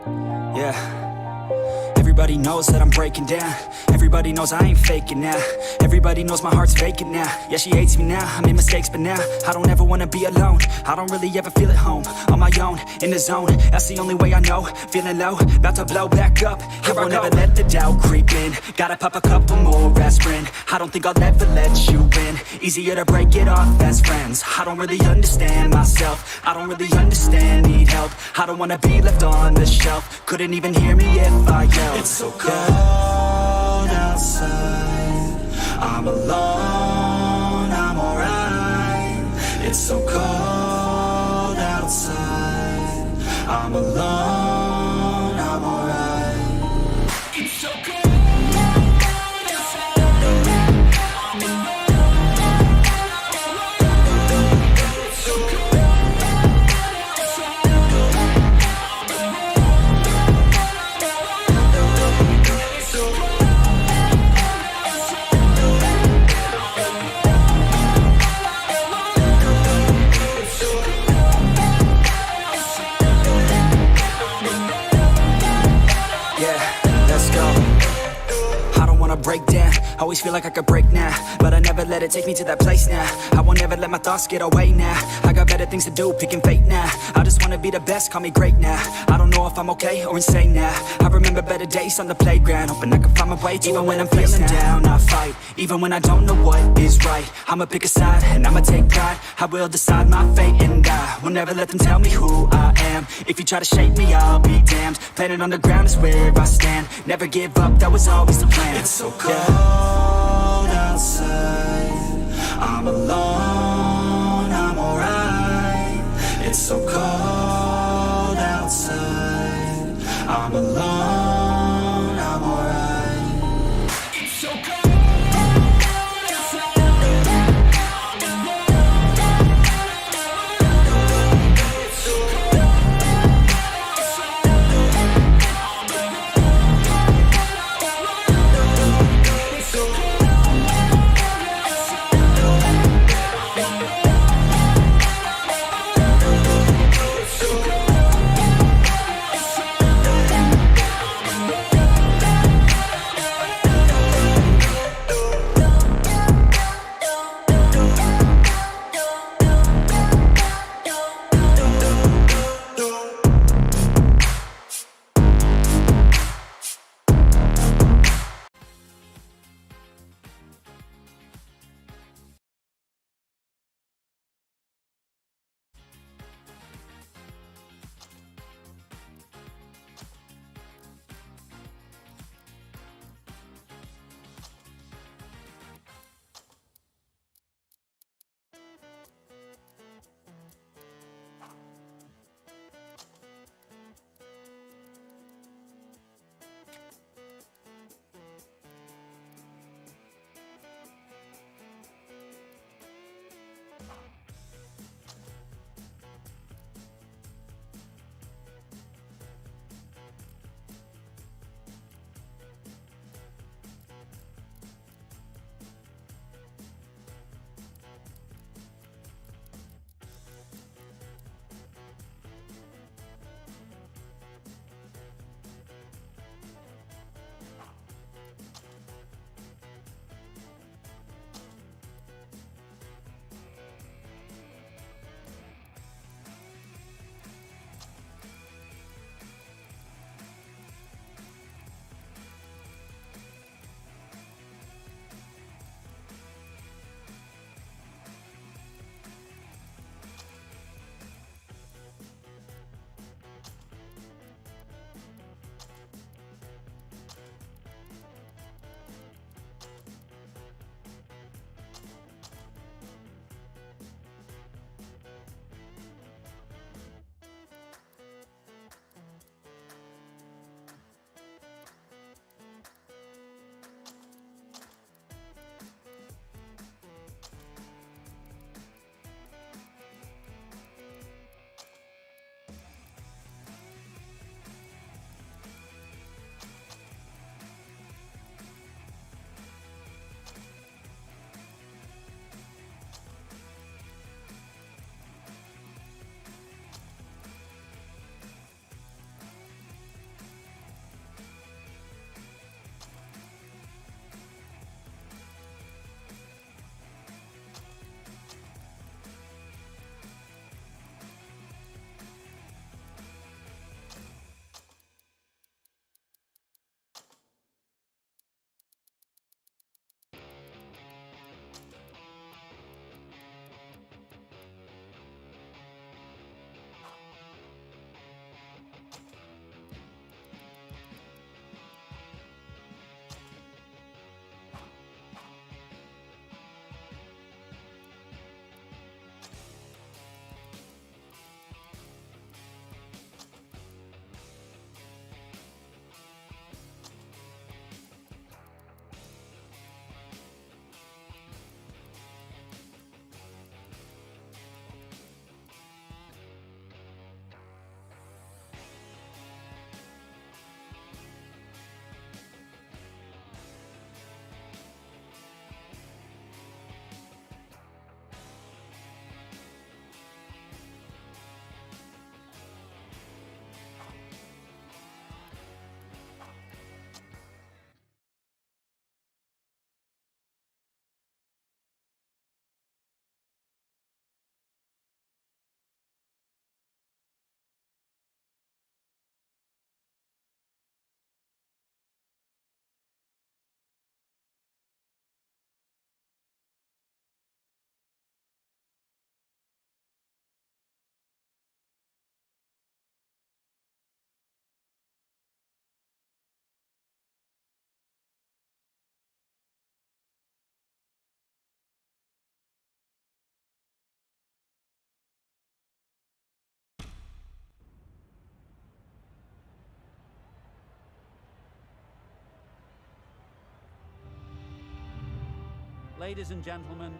Yeah. Everybody knows that I'm breaking down. Everybody knows I ain't faking now. Everybody knows my heart's vacant now. Yeah, she hates me now, I made mistakes but now I don't ever wanna be alone. I don't really ever feel at home. On my own, in the zone, that's the only way I know. Feeling low, about to blow back up. I won't ever let the doubt creep in. Gotta pop a couple more aspirin. I don't think I'll ever let you in. Easier to break it off as friends. I don't really understand myself. I don't really understand, need help. I don't wanna be left on the shelf. Couldn't even hear me if I yelled. It's so cold outside, I'm alone, I'm alright. It's so cold outside, I'm alone, I'm alright. It's so cold outside, I'm alone, it's so cold outside, break down, always feel like I could break now, but I never let it take me to that place now. I won't ever let my thoughts get away now. I got better things to do, picking fate now. I just wanna be the best, call me great now. I don't know if I'm okay or insane now. I remember better days on the playground, hoping I can find my way to even when I'm feeling down, I fight. Even when I don't know what is right, I'ma pick a side and I'ma take pride. I will decide my fate and I will never let them tell me who I am. If you try to shake me, I'll be damned. Planet on the ground is where I stand. Never give up, that was always the plan. It's so cold outside, I'm alone, I'm alright. It's so cold outside, I'm alone, I'm alright. It's so cold outside, I'm alone, it's so cold outside, I'm alone. Ladies and gentlemen,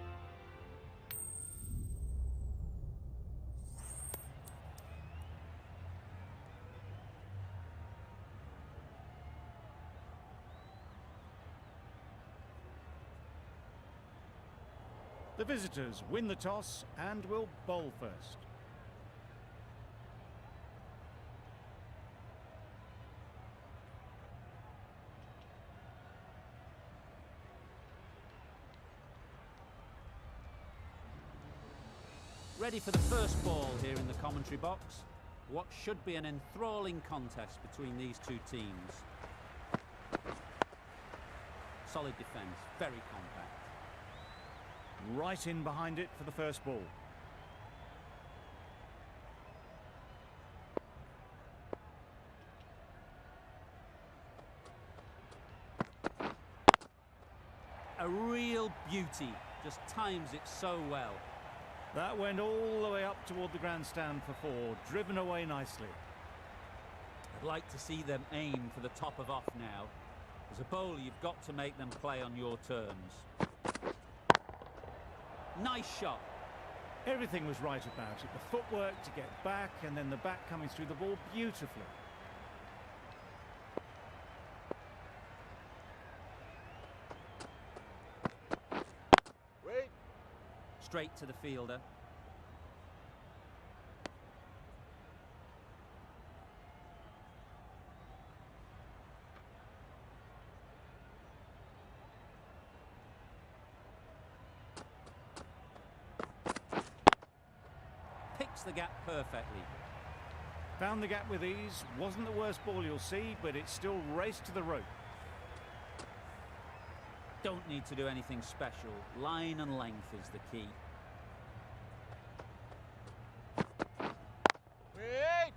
the visitors win the toss and will bowl first. ready for the first ball here in the commentary box. What should be an enthralling contest between these two teams. Solid defence, very compact. Right in behind it for the first ball. A real beauty, just times it so well. That went all the way up toward the grandstand for four, driven away nicely. I'd like to see them aim for the top of off now. As a bowler, you've got to make them play on your terms. Nice shot. Everything was right about it. The footwork to get back and then the bat coming through the ball beautifully. Wait. Straight to the fielder. Picks the gap perfectly. Found the gap with ease. Wasn't the worst ball you'll see, but it still raced to the rope. Don't need to do anything special. Line and length is the key. Wait.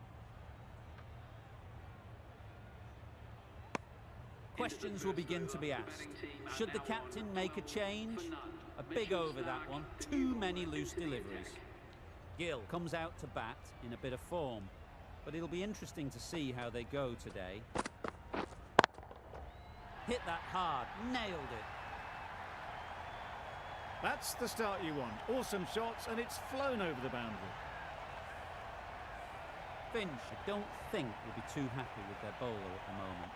Questions will begin to be asked. Should the captain make a change? A big over that one. Too many loose deliveries. Gill comes out to bat in a bit of form, but it'll be interesting to see how they go today. Hit that hard, nailed it. That's the start you want. Awesome shots, and it's flown over the boundary. Finch, I don't think, will be too happy with their bowler at the moment.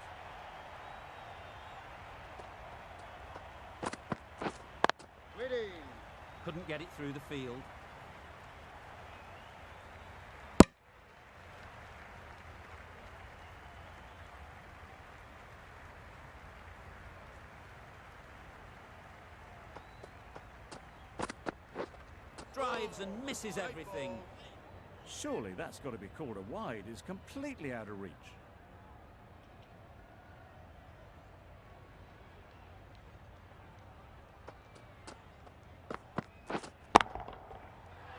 Waiting. Couldn't get it through the field. Drives and misses everything. Surely that's got to be called a wide. It's completely out of reach.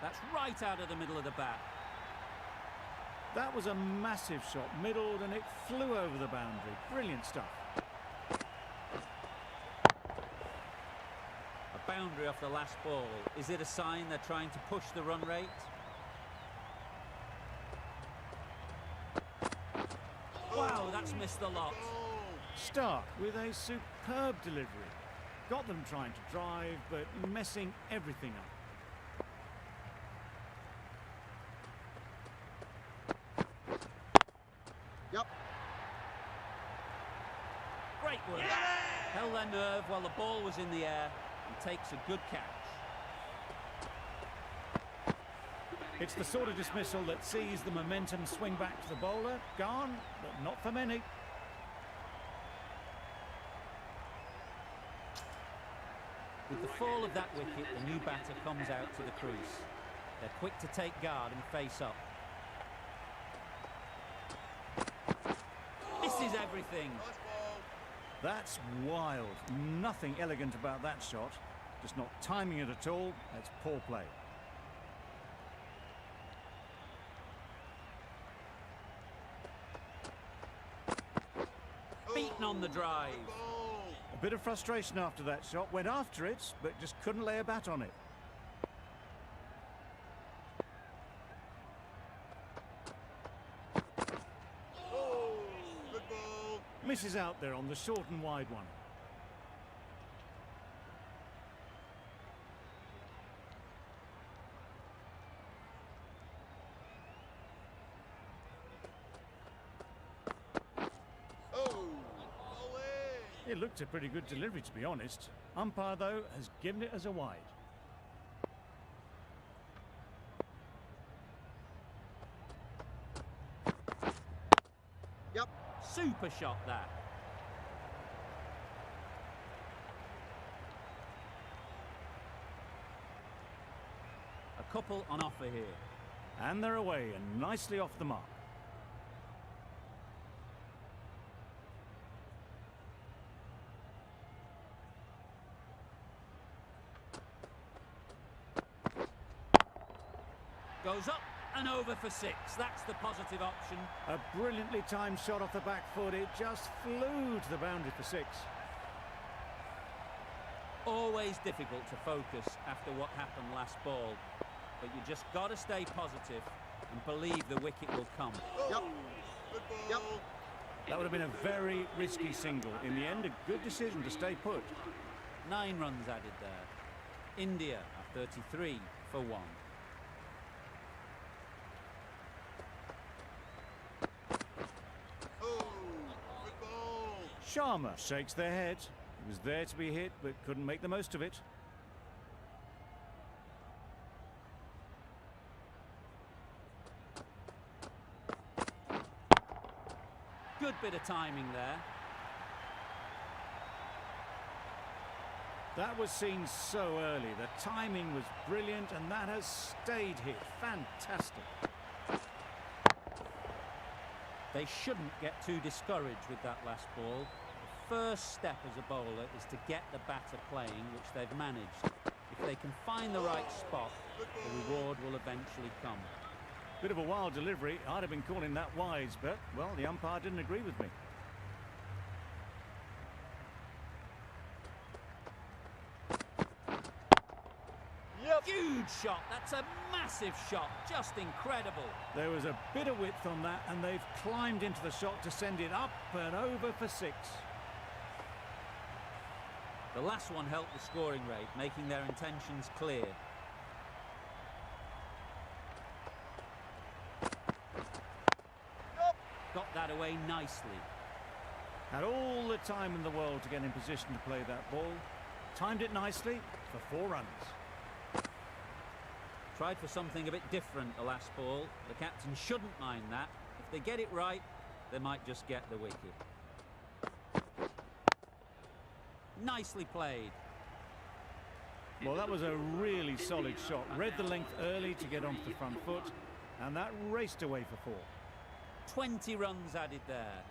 That's right out of the middle of the bat. That was a massive shot, middled, and it flew over the boundary. Brilliant stuff. A boundary off the last ball. Is it a sign they're trying to push the run rate? Wow, that's missed the lot. Stark with a superb delivery. Got them trying to drive, but messing everything up. Yep. Great work. Held their nerve while the ball was in the air and takes a good catch. It's the sort of dismissal that sees the momentum swing back to the bowler. Gone, but not for many. With the fall of that wicket, the new batter comes out to the crease. They're quick to take guard and face up. Misses everything. Nice ball. That's wild. Nothing elegant about that shot. Just not timing it at all. That's poor play. Beaten on the drive. Ball. A bit of frustration after that shot. Went after it, but just couldn't lay a bat on it. Oh, good ball. Misses out there on the short and wide one. It looked a pretty good delivery, to be honest. Umpire, though, has given it as a wide. Yep. Super shot that. A couple on offer here. And they're away and nicely off the mark. Goes up and over for 6. That's the positive option. A brilliantly timed shot off the back foot. It just flew to the boundary for 6. Always difficult to focus after what happened last ball. But you just got to stay positive and believe the wicket will come. Yep. Good ball. Yep. That would have been a very risky single. In the end, a good decision to stay put. 9 runs added there. India are 33 for 1. Oh, good ball. Sharma shakes their head. He was there to be hit, but couldn't make the most of it. Good bit of timing there. That was seen so early. The timing was brilliant, and that has stayed hit. Fantastic. They shouldn't get too discouraged with that last ball. The first step as a bowler is to get the batter playing, which they've managed. If they can find the right spot, the reward will eventually come. Bit of a wild delivery. I'd have been calling that wise, but, well, the umpire didn't agree with me. Yep. Huge shot. That's a massive shot. Just incredible. There was a bit of width on that, and they've climbed into the shot to send it up and over for 6. The last one helped the scoring rate, making their intentions clear. Got that away nicely. Had all the time in the world to get in position to play that ball. Timed it nicely for 4 runs. Tried for something a bit different the last ball. The captain shouldn't mind that. If they get it right, they might just get the wicket. Nicely played. Well, that was a really solid shot. Read the length early to get onto the front foot, and that raced away for 4. 20 runs added there.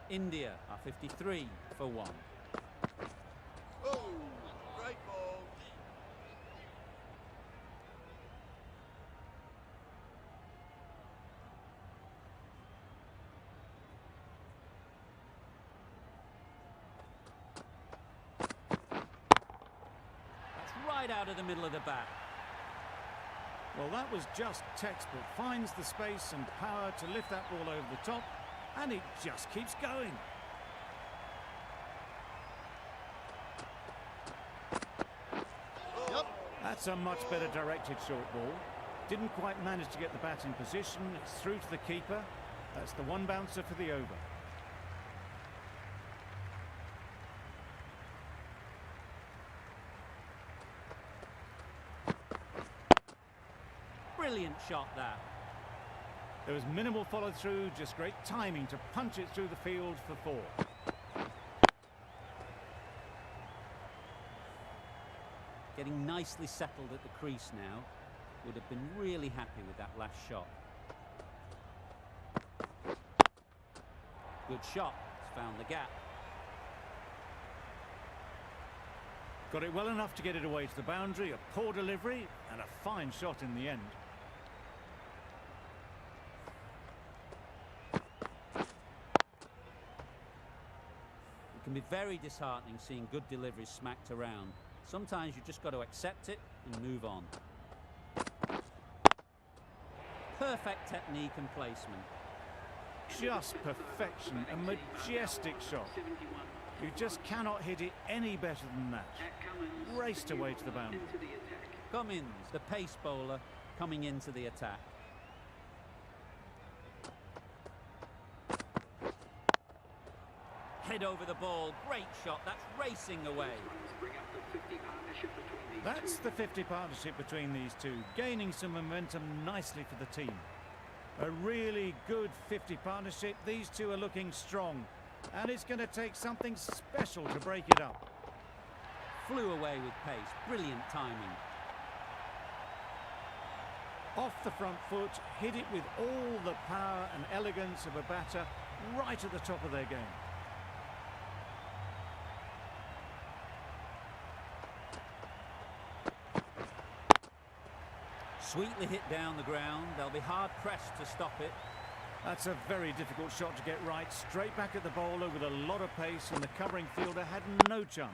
India are 53 for 1. Oh, great ball. That's right out of the middle of the bat. Well, that was just textbook. Finds the space and power to lift that ball over the top, and it just keeps going. Yep. That's a much better directed short ball. Didn't quite manage to get the bat in position. It's through to the keeper. That's the 1 bouncer for the over. Brilliant shot that. There was minimal follow through, just great timing to punch it through the field for 4. Getting nicely settled at the crease now. Would have been really happy with that last shot. Good shot. It's found the gap. Got it well enough to get it away to the boundary. A poor delivery and a fine shot in the end. It can be very disheartening seeing good deliveries smacked around. Sometimes you just got to accept it and move on. Perfect technique and placement. Just perfection, a majestic shot. You just cannot hit it any better than that. Raced away to the boundary. Cummins, the pace bowler, coming into the attack. Head over the ball. Great shot. That's racing away. That's the 50 partnership between these two, gaining some momentum nicely for the team. A really good 50 partnership. These two are looking strong, and it's going to take something special to break it up. Flew away with pace. Brilliant timing. Off the front foot, hit it with all the power and elegance of a batter right at the top of their game. Sweetly hit down the ground. They'll be hard pressed to stop it. That's a very difficult shot to get right. Straight back at the bowler with a lot of pace, and the covering fielder had no chance.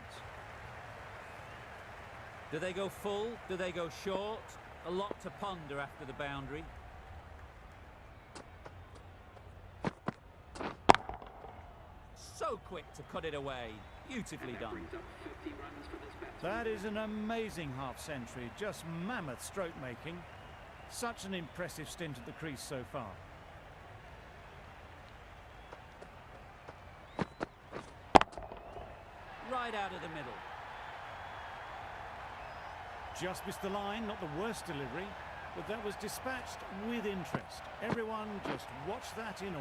Do they go full? Do they go short? A lot to ponder after the boundary. So quick to cut it away. Beautifully done. That is an amazing half-century. Just mammoth stroke making. Such an impressive stint at the crease so far. Right out of the middle. Just missed the line, not the worst delivery, but that was dispatched with interest. Everyone just watched that in awe.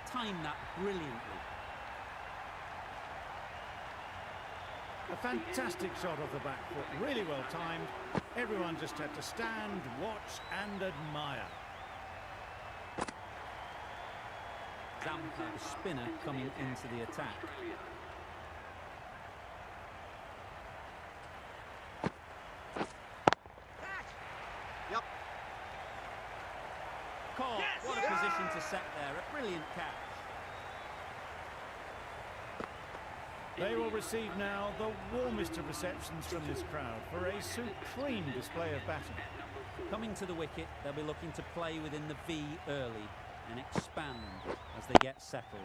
Timed that brilliantly. A fantastic shot off the back foot, really well timed. Everyone just had to stand, watch and admire. Zampa, the spinner, coming into the attack. Yep. Caught. Yes! What a position to set there. A brilliant catch. They will receive now the warmest of receptions from this crowd for a supreme display of batting. Coming to the wicket, they'll be looking to play within the V early and expand as they get settled.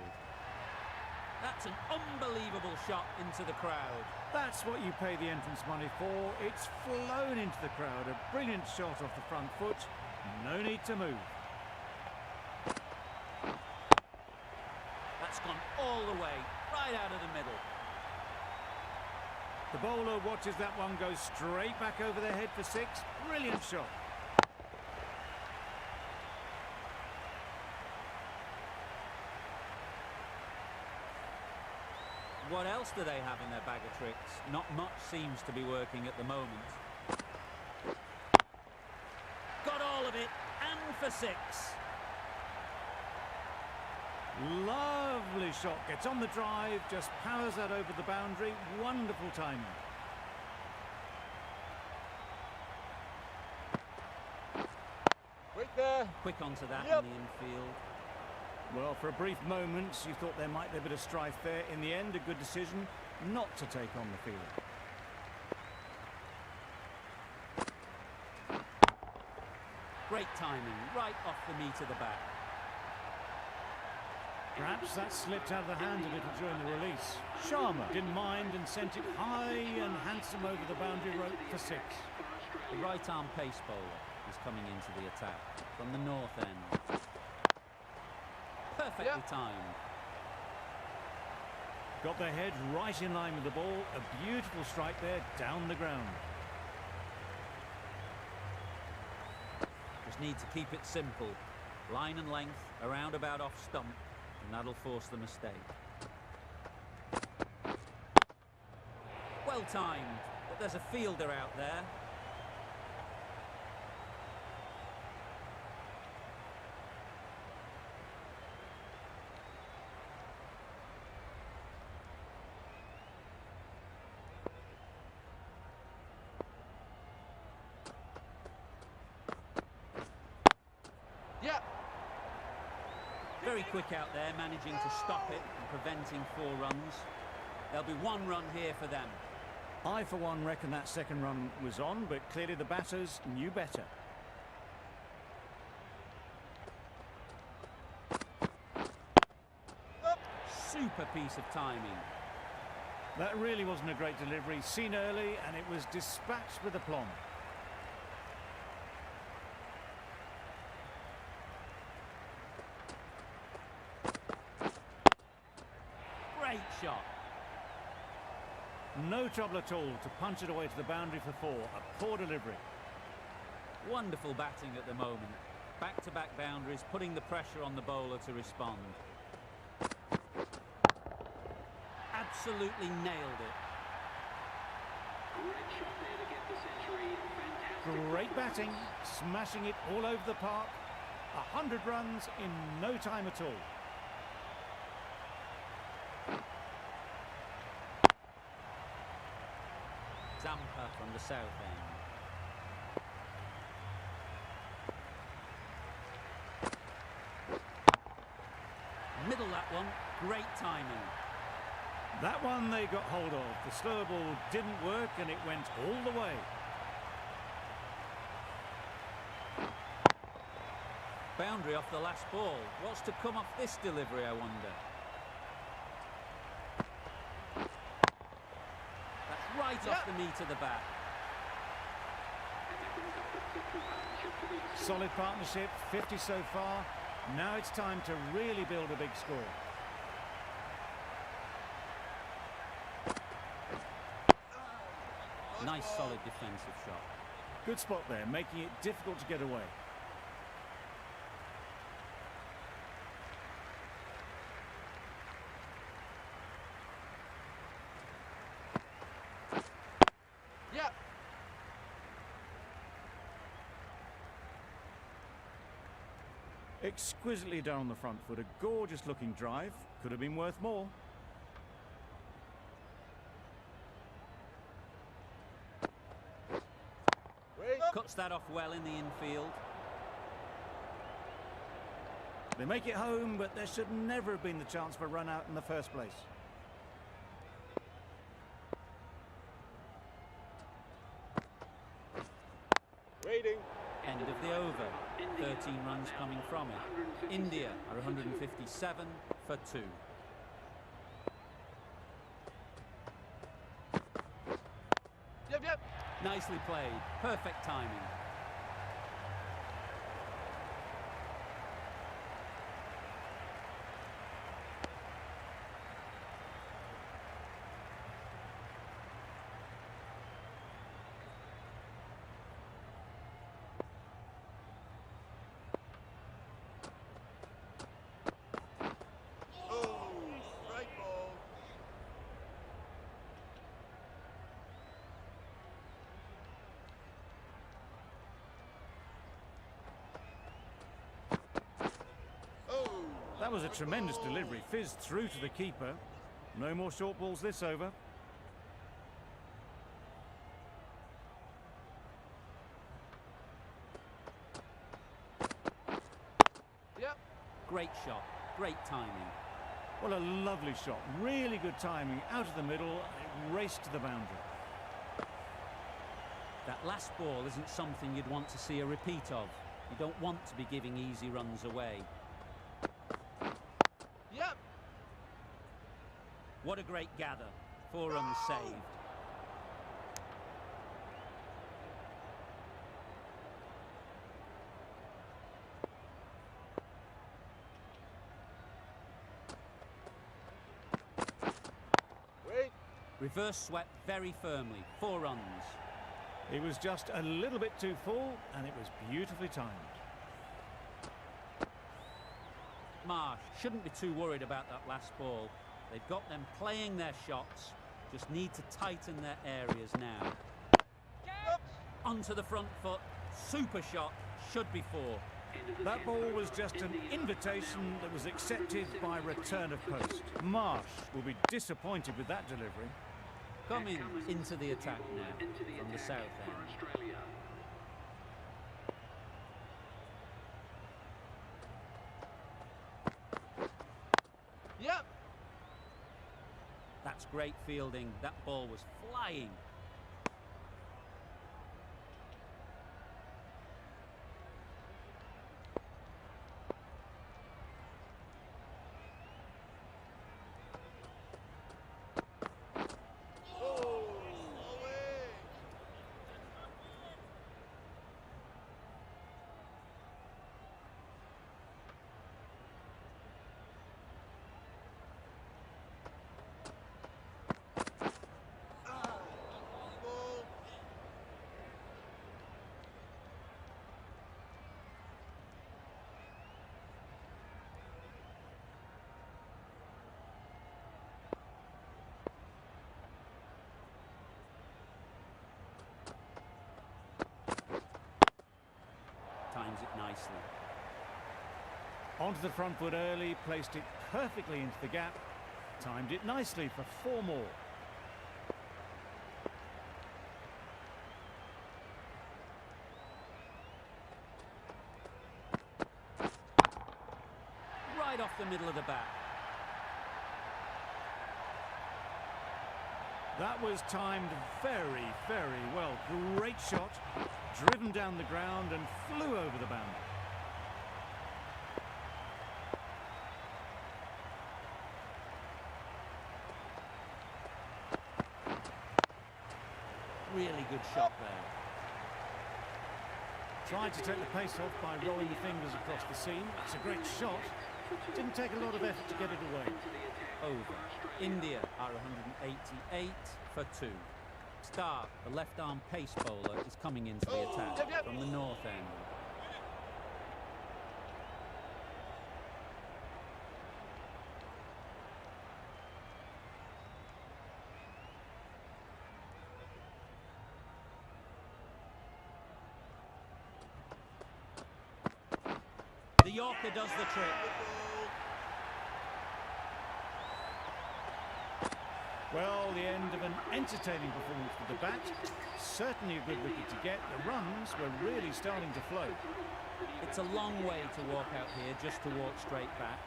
That's an unbelievable shot into the crowd. That's what you pay the entrance money for. It's flown into the crowd. A brilliant shot off the front foot. No need to move. That's gone all the way, right out of the middle. The bowler watches that one go straight back over their head for six. Brilliant shot. What else do they have in their bag of tricks? Not much seems to be working at the moment. Got all of it, and for six. Lovely shot. Gets on the drive, just powers that over the boundary. Wonderful timing. Right there. Quick onto that Yep. in the infield. Well, for a brief moment, you thought there might be a bit of strife there. In the end, a good decision not to take on the field. Great timing, right off the meat of the bat. Perhaps that slipped out of the hand a little during the release. Sharma didn't mind and sent it high and handsome over the boundary rope for six. The right-arm pace bowler is coming into the attack from the north end. Perfectly timed. Got their head right in line with the ball. A beautiful strike there down the ground. Just need to keep it simple. Line and length, around about off stump, and that'll force the mistake. Well timed, but there's a fielder out there. Yep. Very quick out there, managing to stop it and preventing 4 runs. There'll be 1 run here for them. I, for one, reckon that second run was on, but clearly the batters knew better. Super piece of timing. That really wasn't a great delivery, seen early, and it was dispatched with aplomb. Great shot. No trouble at all to punch it away to the boundary for 4. A poor delivery. Wonderful batting at the moment. Back-to-back boundaries, putting the pressure on the bowler to respond. Absolutely nailed it. Great batting, smashing it all over the park. 100 runs in no time at all. Zampa from the south end. Middle that one, great timing. That one they got hold of. The slower ball didn't work and it went all the way. Boundary off the last ball. What's to come off this delivery, I wonder? That's right off the meat of the bat. Solid partnership, 50 so far. Now it's time to really build a big score. Nice solid defensive shot. Good spot there, making it difficult to get away. Yep. Exquisitely done on the front foot. A gorgeous looking drive. Could have been worth more. Cuts that off well in the infield. They make it home, but there should never have been the chance for a run out in the first place. Waiting. End of the over. 13 runs coming from it. India are 157 for 2. Yep. Nicely played. Perfect timing. Oh, right ball. Oh. That was a tremendous delivery. Fizzed through to the keeper. No more short balls this over. Yep. Great shot. Great timing. Well, a lovely shot. Really good timing. Out of the middle. It raced to the boundary. That last ball isn't something you'd want to see a repeat of. You don't want to be giving easy runs away. Yep. What a great gather. 4 runs saved. Wait. Reverse swept very firmly. 4 runs. It was just a little bit too full, and it was beautifully timed. Marsh shouldn't be too worried about that last ball. They've got them playing their shots. Just need to tighten their areas now. Yep. Onto the front foot. Super shot. Should be 4. That ball was just an invitation that was accepted by return of post. Marsh will be disappointed with that delivery. Coming into the attack now from the south end. Yep. That's great fielding. That ball was flying. times it nicely. Onto the front foot early, placed it perfectly into the gap, timed it nicely for 4 more. Right off the middle of the bat. That was timed very, very well. Great shot, driven down the ground and flew over the boundary. Really good shot there. Tried to take the pace off by rolling the fingers across the seam. It's a great shot. Didn't take a lot of effort to get it away. Over. India are 188 for 2. Stark, the left-arm pace bowler, is coming into the attack from the north end. The Yorker does the trick. Well, the end of an entertaining performance with the bat. Certainly a good wicket to get. The runs were really starting to flow. It's a long way to walk out here just to walk straight back.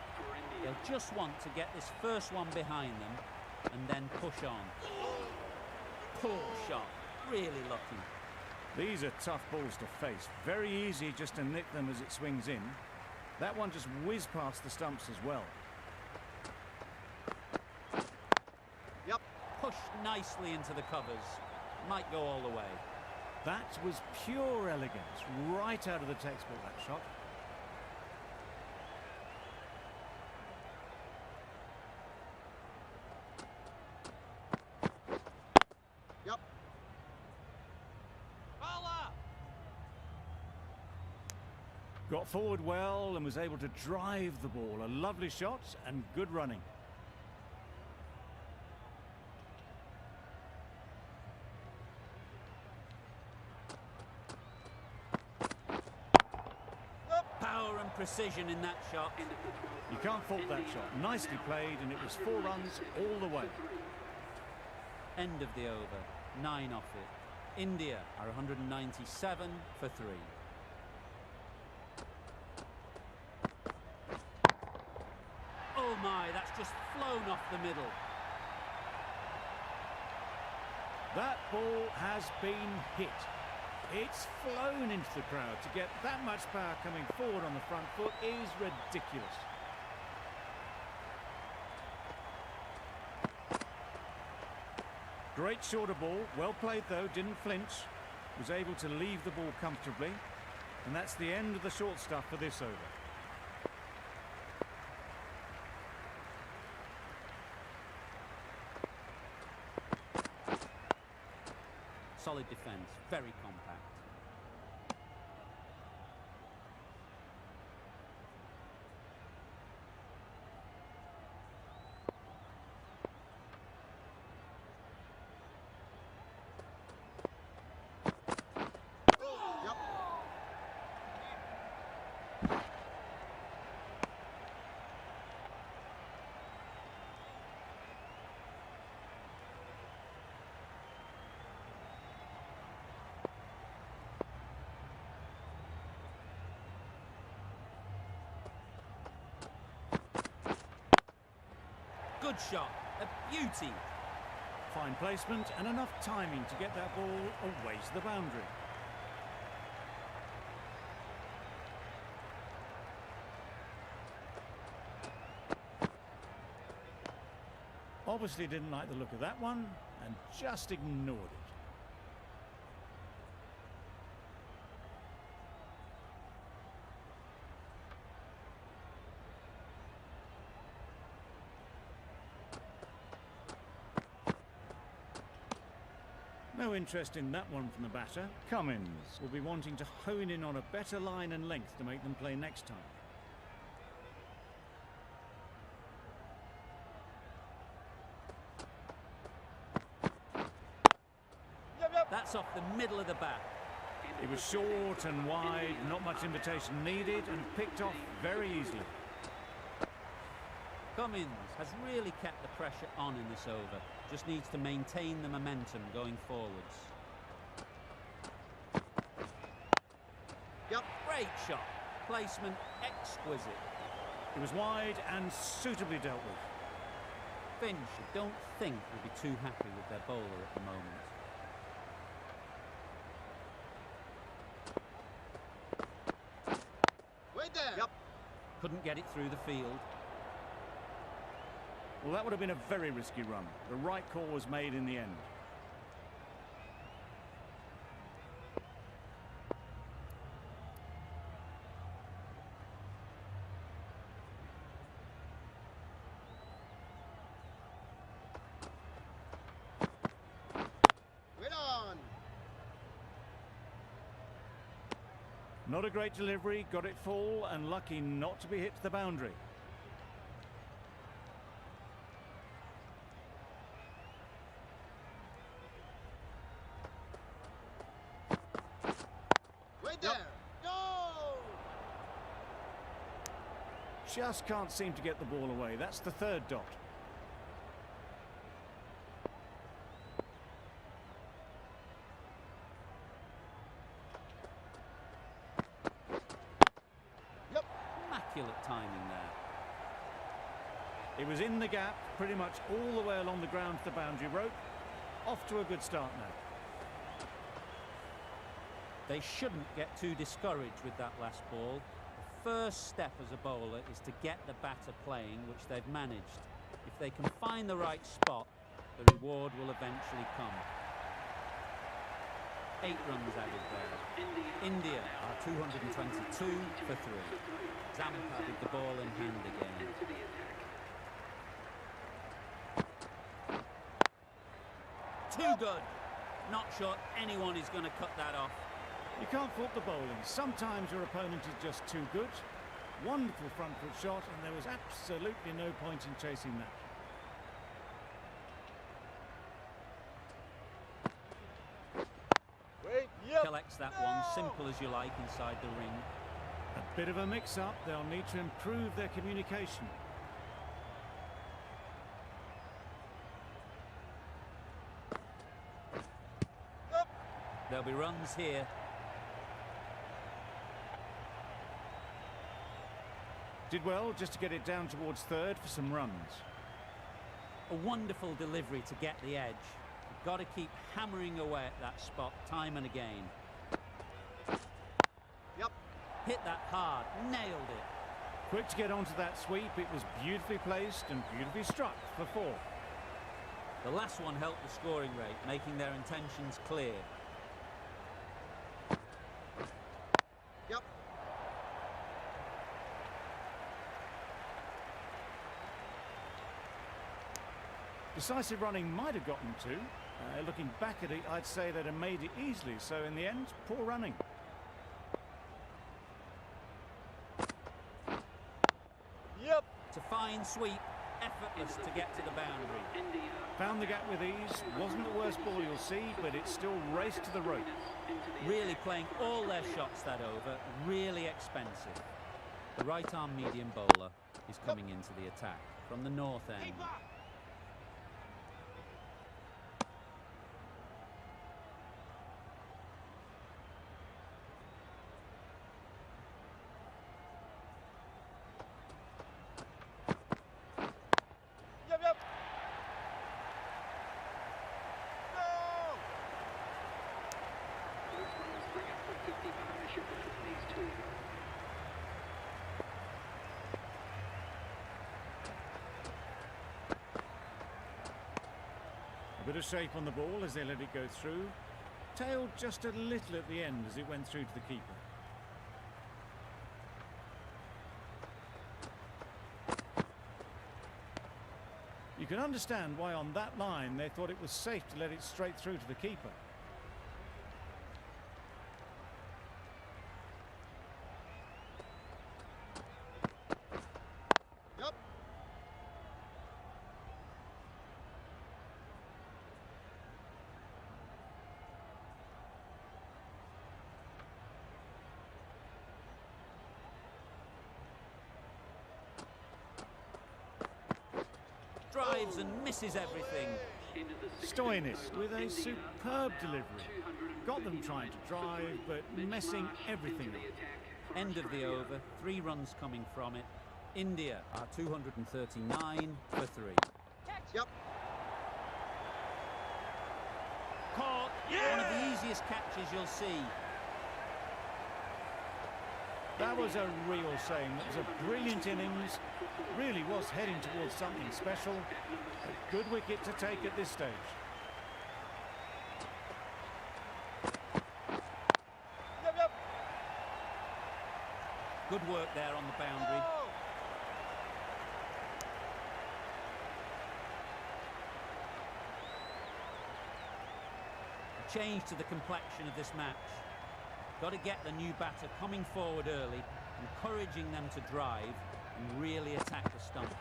They'll just want to get this first one behind them and then push on. Poor shot. Really lucky. These are tough balls to face. Very easy just to nick them as it swings in. That one just whizzed past the stumps as well. Pushed nicely into the covers. Might go all the way. That was pure elegance, right out of the textbook, that shot. Yep. Bowler! Got forward well and was able to drive the ball. A lovely shot and good running. Power and precision in that shot. You can't fault that shot. Nicely played, and it was 4 runs all the way. End of the over. 9 off it. India are 197 for 3. Oh my, that's just flown off the middle. That ball has been hit. It's flown into the crowd. To get that much power coming forward on the front foot is ridiculous. Great shorter ball. Well played though, didn't flinch. Was able to leave the ball comfortably. And that's the end of the short stuff for this over. Solid defence, very compact. Good shot, a beauty. Fine placement and enough timing to get that ball away to the boundary. Obviously didn't like the look of that one and just ignored it. No interest in that one from the batter. Cummins will be wanting to hone in on a better line and length to make them play next time. That's off the middle of the bat. It was short and wide, not much invitation needed, and picked off very easily. Cummins has really kept the pressure on in this over. Just needs to maintain the momentum going forwards. Yep. Great shot. Placement exquisite. It was wide and suitably dealt with. Finch, I don't think, will be too happy with their bowler at the moment. Wait there. Yep. Couldn't get it through the field. Well, that would have been a very risky run. The right call was made in the end. Wait on. Not a great delivery, got it full and lucky not to be hit to the boundary. Wait there. No. Just can't seem to get the ball away. That's the third dot. Yep. Immaculate timing there. It was in the gap, pretty much all the way along the ground to the boundary rope. Off to a good start now. They shouldn't get too discouraged with that last ball. The first step as a bowler is to get the batter playing, which they've managed. If they can find the right spot, the reward will eventually come. 8 runs added there. India are 222 for 3. Zampa with the ball in hand again. Too good. Not sure anyone is going to cut that off. You can't fault the bowling. Sometimes your opponent is just too good. Wonderful front foot shot, and there was absolutely no point in chasing that. Wait. Yep. Collects that one, simple as you like, inside the ring. A bit of a mix-up. They'll need to improve their communication. Yep. There'll be runs here. Did well just to get it down towards third for some runs. A wonderful delivery to get the edge. You've got to keep hammering away at that spot time and again. Yep. Hit that hard, nailed it. Quick to get onto that sweep. It was beautifully placed and beautifully struck for 4. The last one helped the scoring rate, making their intentions clear. Yep. Decisive running might have gotten to. Looking back at it, I'd say they'd have made it easily. So in the end, poor running. Yep. To fine sweep, effortless to get to the boundary. Found the gap with ease. Wasn't the worst ball you'll see, but it still raced to the rope. Really playing all their shots that over, really expensive. The right-arm medium bowler is coming into the attack from the north end. Yep. Yep. No. A bit of shape on the ball as they let it go through. Tailed just a little at the end as it went through to the keeper. You can understand why on that line they thought it was safe to let it straight through to the keeper. Yep. drives and misses everything. Stoinis with a superb delivery. Got them trying to drive, but messing everything up. End of the over, 3 runs coming from it. India are 239 for 3. Yep. Caught! One of the easiest catches you'll see. That was a real shame. It was a brilliant innings. Really was heading towards something special. A good wicket to take at this stage. Yep, yep. Good work there on the boundary. Oh. A change to the complexion of this match. Got to get the new batter coming forward early, encouraging them to drive and really attack the stumps.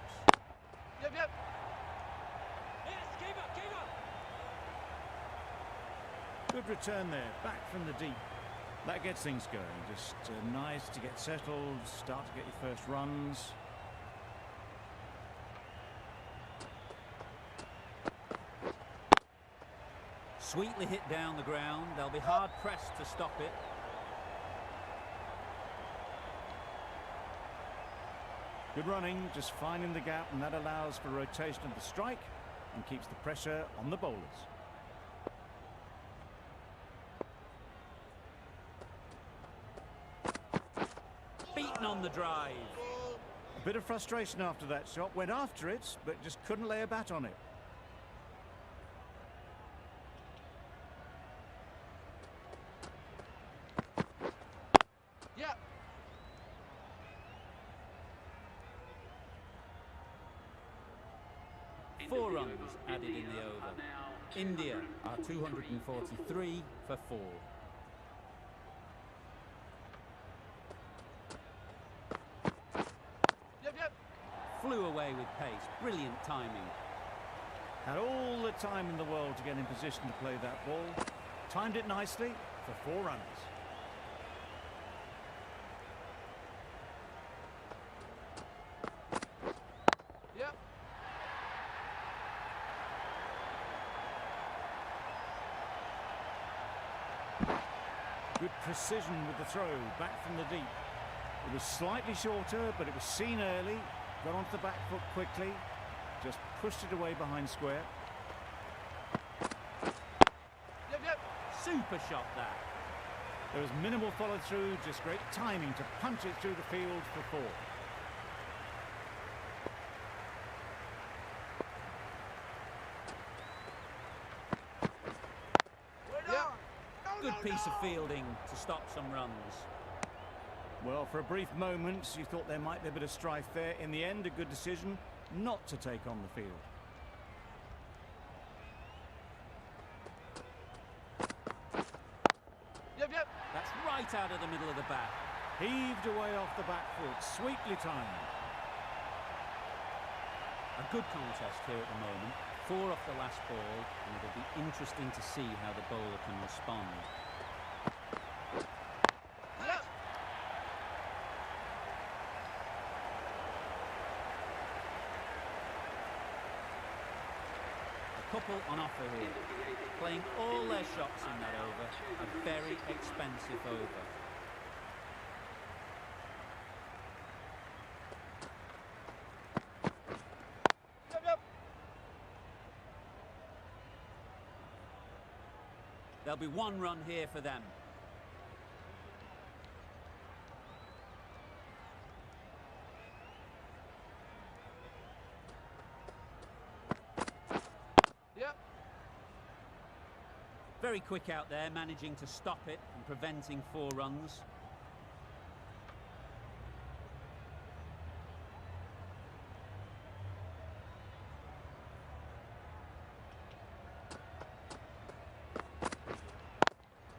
Yep, yep. Good return there, back from the deep. That gets things going. Just nice to get settled, start to get your first runs. Sweetly hit down the ground. They'll be hard pressed to stop it. Good running, just finding the gap, and that allows for rotation of the strike and keeps the pressure on the bowlers. Beaten on the drive. A bit of frustration after that shot, went after it, but just couldn't lay a bat on it. Yep. 4 runs added in the over. India are 243 for 4. Yep, yep. Flew away with pace. Brilliant timing. Had all the time in the world to get in position to play that ball. Timed it nicely for 4 runs. Yep. Good precision with the throw, back from the deep. It was slightly shorter, but it was seen early. Got onto the back foot quickly. Just pushed it away behind square. Yep, yep. Super shot that. There was minimal follow-through, just great timing to punch it through the field for 4. Yep. Good piece of fielding to stop some runs. Well, for a brief moment, you thought there might be a bit of strife there. In the end, a good decision not to take on the field. Yep, yep. That's right out of the middle of the bat. Heaved away off the back foot, sweetly timed. A good contest here at the moment. 4 off the last ball, and it'll be interesting to see how the bowler can respond. Yep. A couple on offer here. Playing all their shots in that over. A very expensive over. Yep, yep. There'll be 1 run here for them. Yep. Very quick out there, managing to stop it and preventing 4 runs.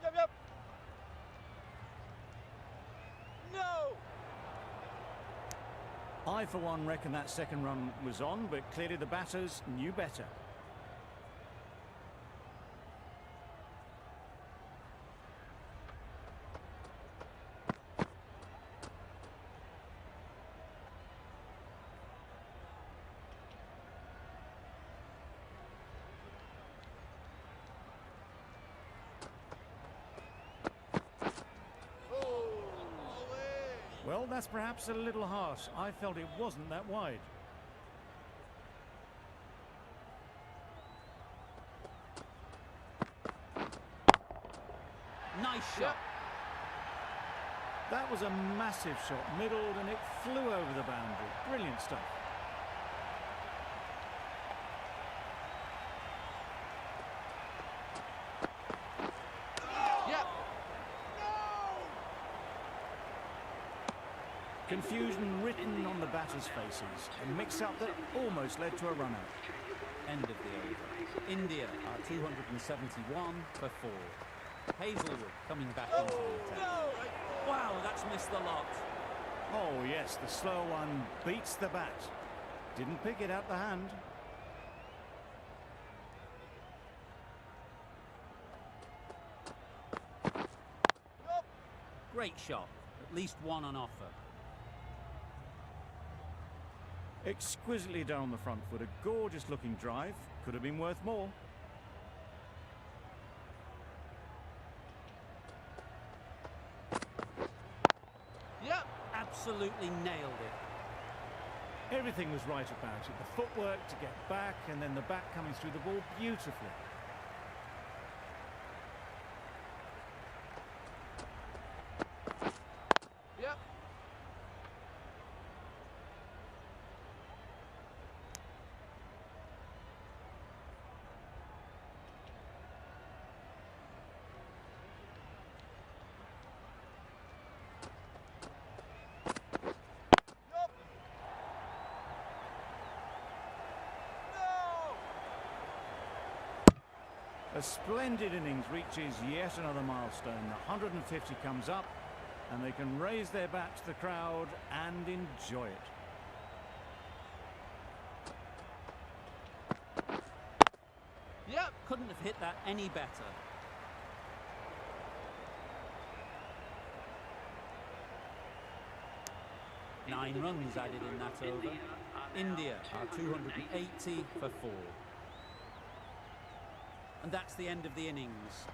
Yep, yep. No. I, for one, reckon that second run was on, but clearly the batters knew better. that's perhaps a little harsh. I felt it wasn't that wide. Nice shot. That was a massive shot, middled, and it flew over the boundary. Brilliant stuff. Yep. Confusion written on the batters' faces. A mix-up that almost led to a run-out. End of the over. India are 271 for 4. Hazelwood coming back into the attack. Wow, that's missed the lot. Oh yes, the slow one beats the bat. Didn't pick it out the hand. Great shot. At least one on offer. Exquisitely down the front foot. A gorgeous looking drive. Could have been worth more. Yep. Absolutely nailed it. Everything was right about it. The footwork to get back and then the bat coming through the ball beautifully. Yep. A splendid innings reaches yet another milestone. The 150 comes up and they can raise their bat to the crowd and enjoy it. Yep. Couldn't have hit that any better. Nine runs added in that over. India are 280 for 4. And that's the end of the innings.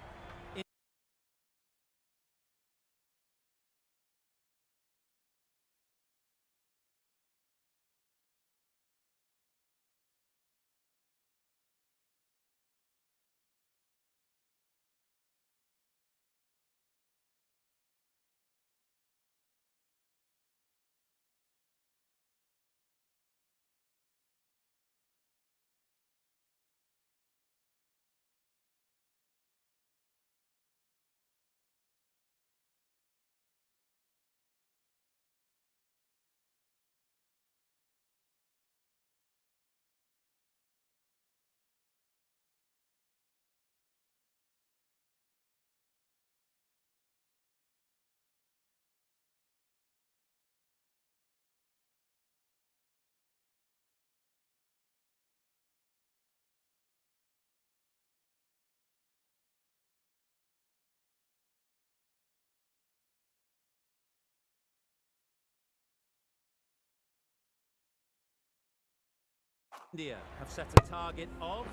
India have set a target of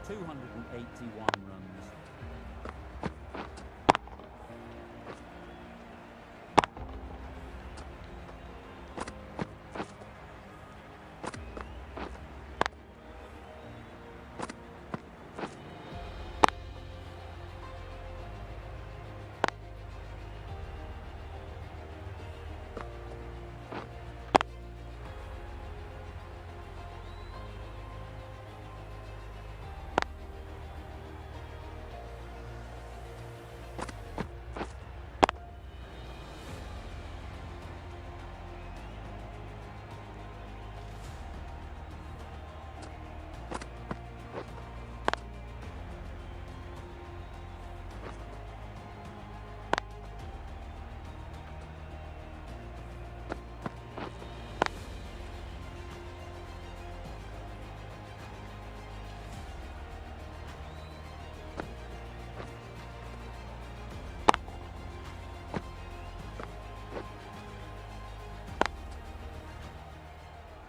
281 runs.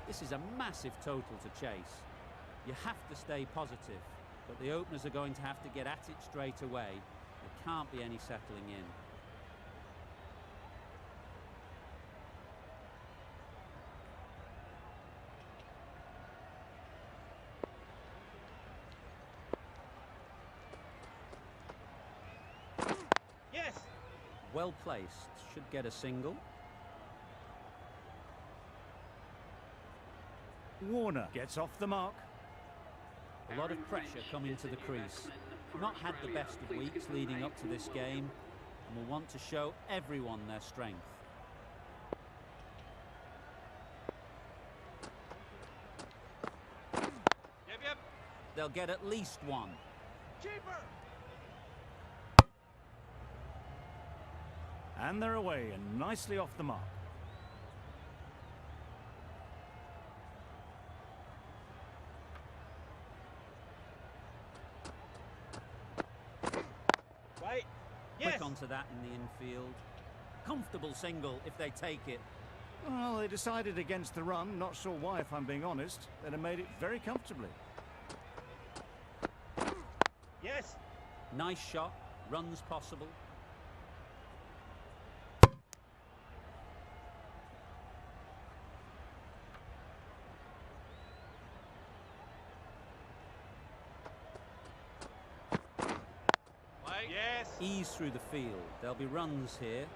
This is a massive total to chase. You have to stay positive, but the openers are going to have to get at it straight away. There can't be any settling in. Well placed, should get a single. Warner gets off the mark. A lot of pressure coming to the crease. Not had the best of weeks leading up to this game, and will want to show everyone their strength. Yep. They'll get at least one. Keeper. And they're away and nicely off the mark. Right. Quick onto that in the infield. Comfortable single if they take it. Well, they decided against the run. Not sure why, if I'm being honest. They'd have made it very comfortably. Yes. Nice shot, runs possible. Yes. Ease through the field. There'll be runs here.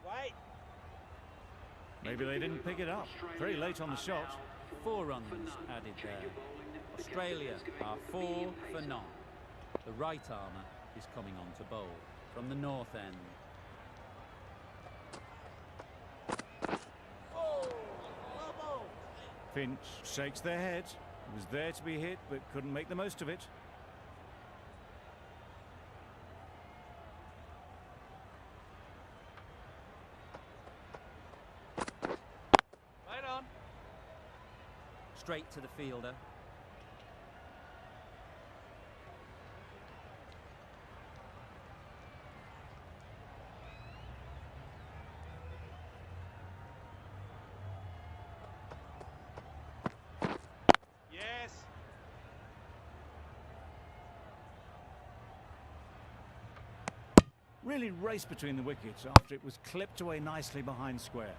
Right. Maybe they didn't pick it up. Very late on the shot. 4 runs added there. Australia are 4 for none. The right armour is coming on to bowl from the north end. Finch shakes their head. It was there to be hit, but couldn't make the most of it. Right on. Straight to the fielder. Yes. Really raced between the wickets after it was clipped away nicely behind square.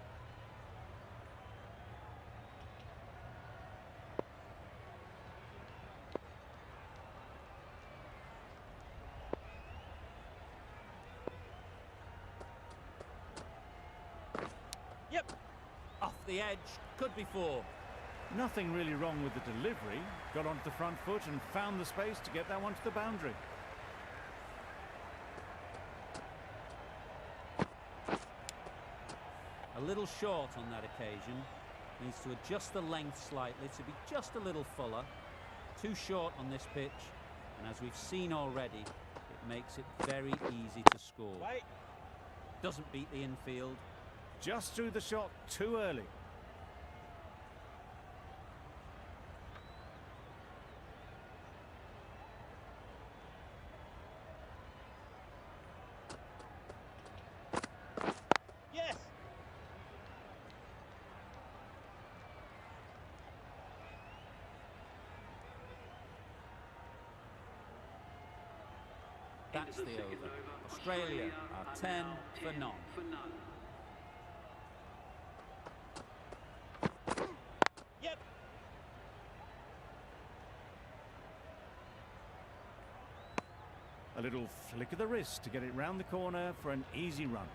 Yep. Off the edge, could be 4. Nothing really wrong with the delivery. Got onto the front foot and found the space to get that one to the boundary. A little short on that occasion. Needs to adjust the length slightly to be just a little fuller. Too short on this pitch, and as we've seen already, it makes it very easy to score. Right. Doesn't beat the infield. Just threw the shot too early. Yes. That's the over. Australia are 10 for none. Yep. A little flick of the wrist to get it round the corner for an easy run.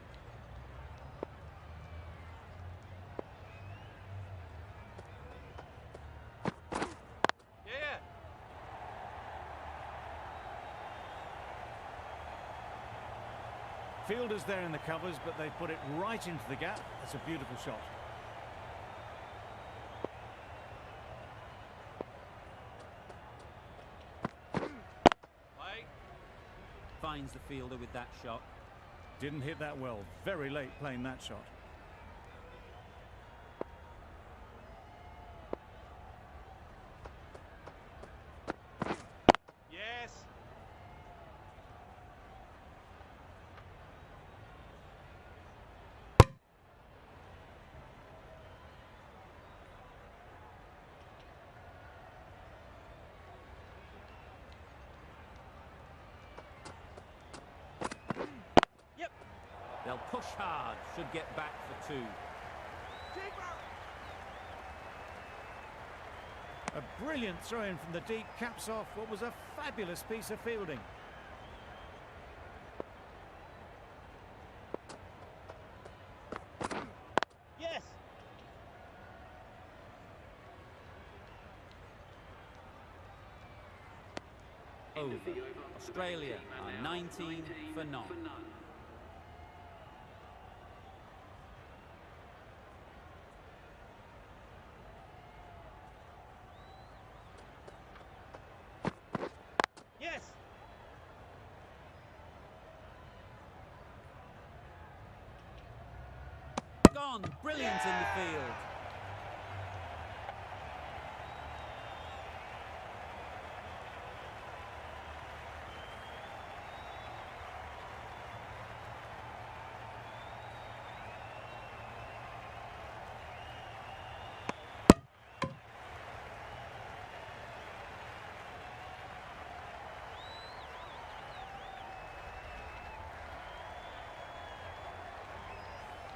Yeah. Fielders there in the covers, but they put it right into the gap. That's a beautiful shot. Right. Finds the fielder with that shot. Didn't hit that well. Very late playing that shot. Yes. Yep. They'll push hard, should get back for 2. A brilliant throw-in from the deep caps off what was a fabulous piece of fielding. Yes. Over. Australia are 19 for none. Yes. Gone. Brilliant in the field.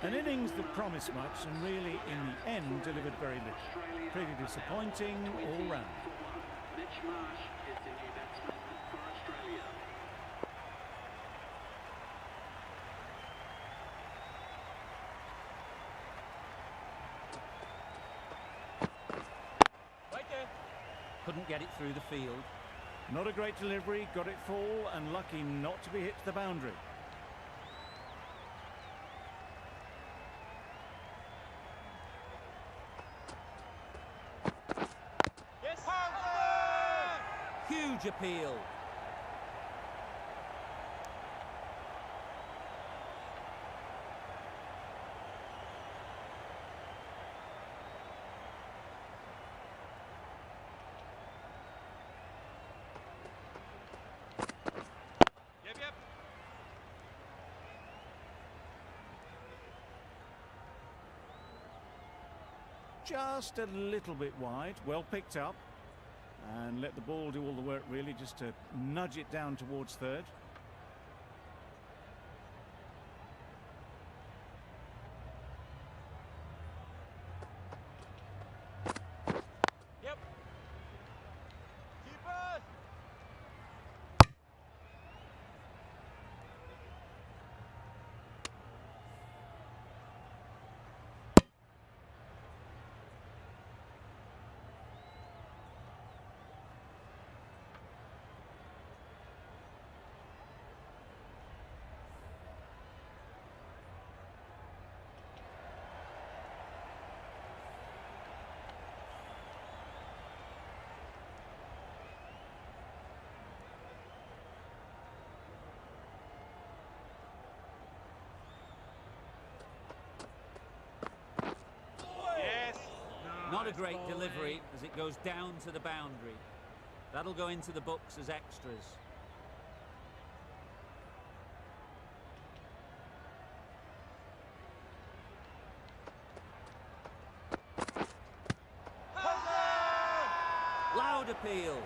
An innings that promised much and really, in the end, delivered very little. Pretty disappointing all round. Mitch Marsh is the new batsman for Australia. Right there. Couldn't get it through the field. Not a great delivery, got it full and lucky not to be hit to the boundary. Yes. Huge appeal. Yep, yep. Just a little bit wide, well picked up. And let the ball do all the work really, just to nudge it down towards third. Yep. Keepers. Yes. Not a great delivery as it goes down to the boundary. That'll go into the books as extras. Loud appeal.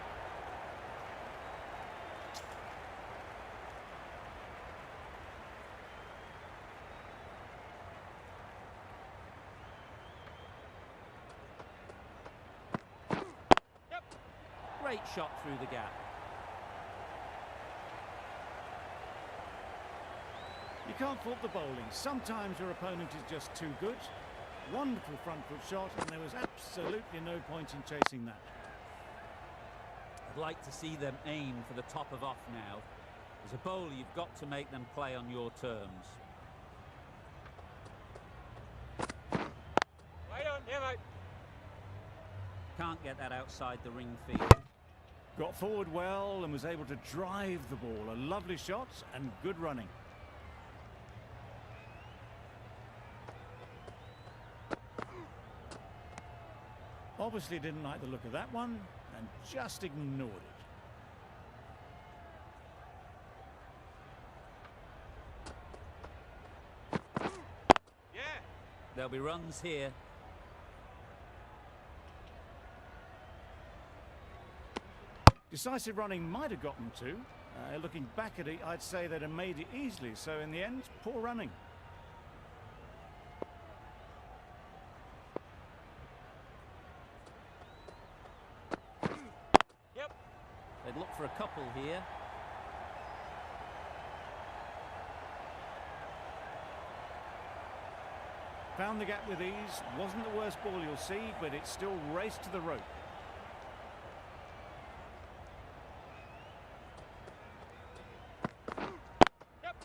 Yep. Great shot through the gap. You can't fault the bowling. Sometimes your opponent is just too good. Wonderful front foot shot, and there was absolutely no point in chasing that. I'd like to see them aim for the top of off now. As a bowler, you've got to make them play on your terms. Right on. Yeah, mate. Can't get that outside the ring field. Got forward well and was able to drive the ball. A lovely shot and good running. Obviously didn't like the look of that one and just ignored it. Yeah. There'll be runs here. Decisive running might have gotten to. Looking back at it, I'd say they'd have made it easily. So in the end, poor running. for a couple here. Found the gap with ease. Wasn't the worst ball you'll see, but it still raced to the rope. Yep.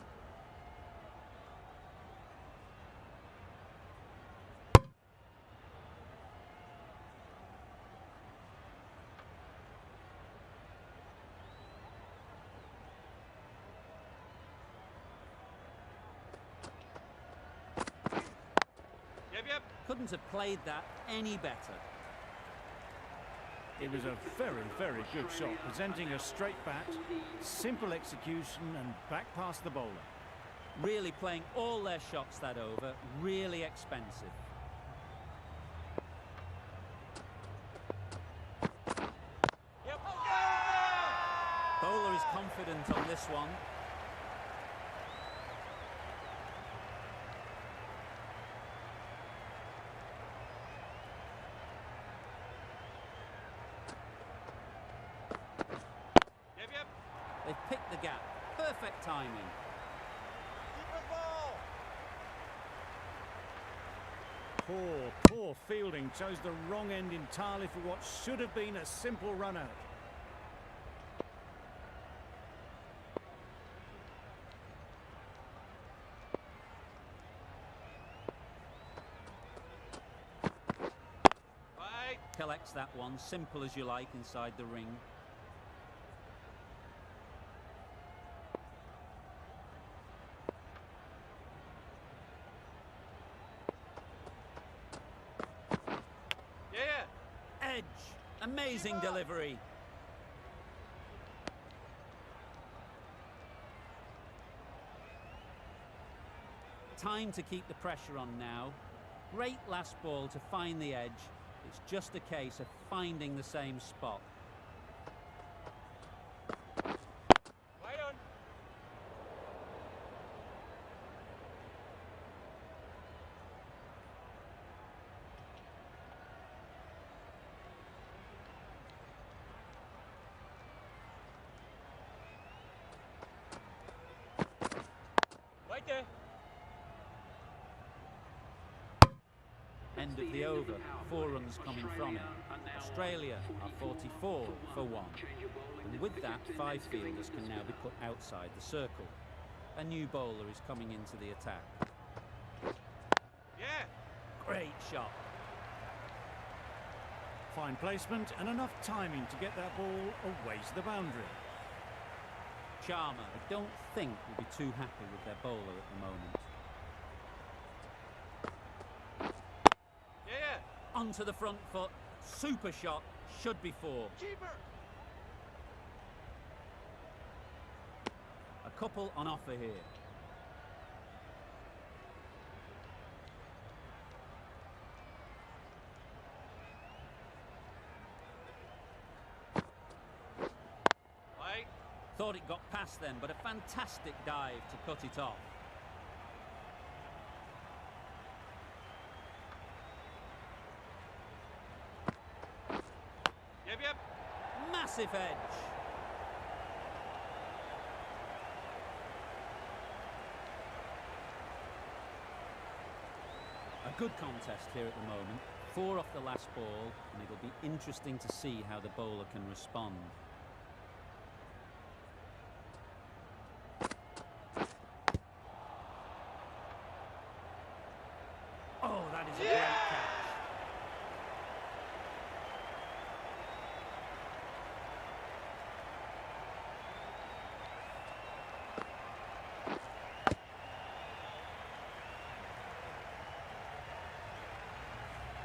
Yep. Couldn't have played that any better. It was a very, very good shot, presenting a straight bat, simple execution and back past the bowler. Really playing all their shots that over, really expensive. Yep. Bowler is confident on this one. Yep. They've picked the gap. Perfect timing. Keeper's ball. Poor fielding. Chose the wrong end entirely for what should have been a simple run out. Right. Collects that one, simple as you like, inside the ring. Yeah. Edge. Amazing delivery. Time to keep the pressure on now. Great last ball to find the edge. It's just a case of finding the same spot. Right on. Right there. End of the over. 4 runs coming from it. Australia are 44 for 1. And with that, 5 fielders can now be put outside the circle. A new bowler is coming into the attack. Yeah. Great shot. Fine placement and enough timing to get that ball away to the boundary. Charmer, I don't think, will be too happy with their bowler at the moment. Yeah. Onto the front foot. Super shot. Should be 4. Keeper. A couple on offer here. Right. Thought it got past them, but a fantastic dive to cut it off. Yep. Massive edge. A good contest here at the moment. 4 off the last ball, and it'll be interesting to see how the bowler can respond. Oh, that is a great catch.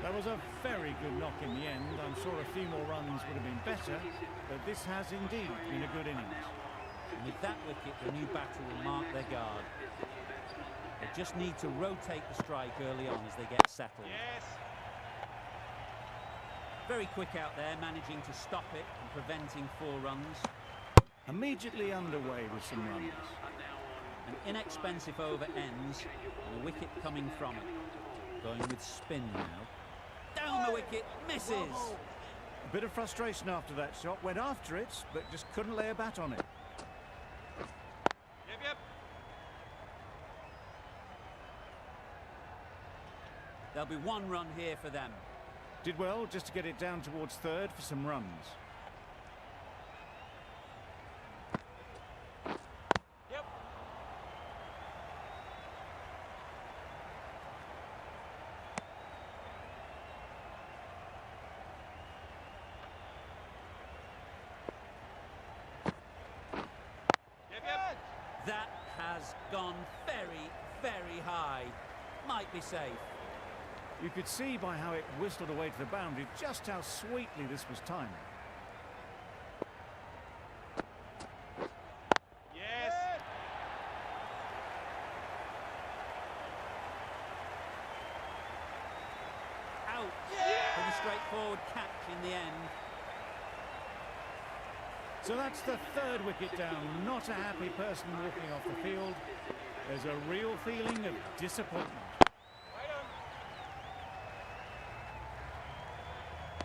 That was a very good knock in the end. I'm sure a few more runs would have been better, but this has indeed been a good innings. And with that wicket, the new batter will mark their guard. They just need to rotate the strike early on as they get settled. Yes. Very quick out there, managing to stop it and preventing 4 runs. Immediately underway with some runs. An inexpensive over ends and a wicket coming from it. Going with spin now. Down the wicket, misses. A bit of frustration after that shot. Went after it, but just couldn't lay a bat on it. Yep, yep. There'll be one run here for them. Did well just to get it down towards third for some runs. Yep. Yep, yep. That has gone very, very high. Might be safe. You could see by how it whistled away to the boundary just how sweetly this was timed. Yes. Out. Pretty straightforward catch in the end. So that's the third wicket down. Not a happy person walking off the field. There's a real feeling of disappointment. Right on.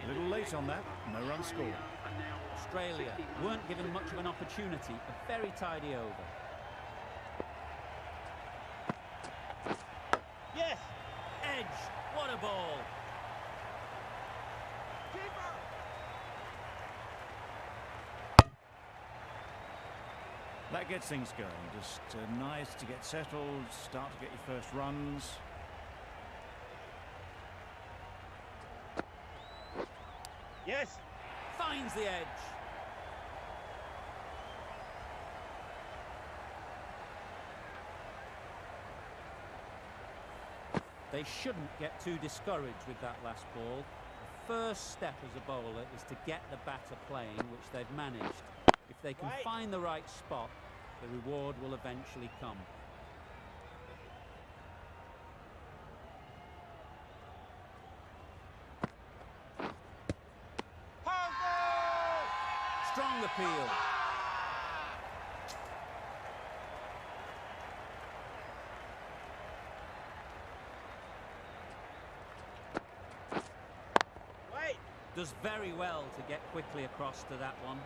A little late on that, no run scored. Australia weren't given much of an opportunity. A very tidy over. Yes. Edge. What a ball. That gets things going. Just nice to get settled, start to get your first runs. Yes. Finds the edge. They shouldn't get too discouraged with that last ball. The first step as a bowler is to get the batter playing, which they've managed. If they can Right. find the right spot, the reward will eventually come. Strong appeal. Wait. Does very well to get quickly across to that one.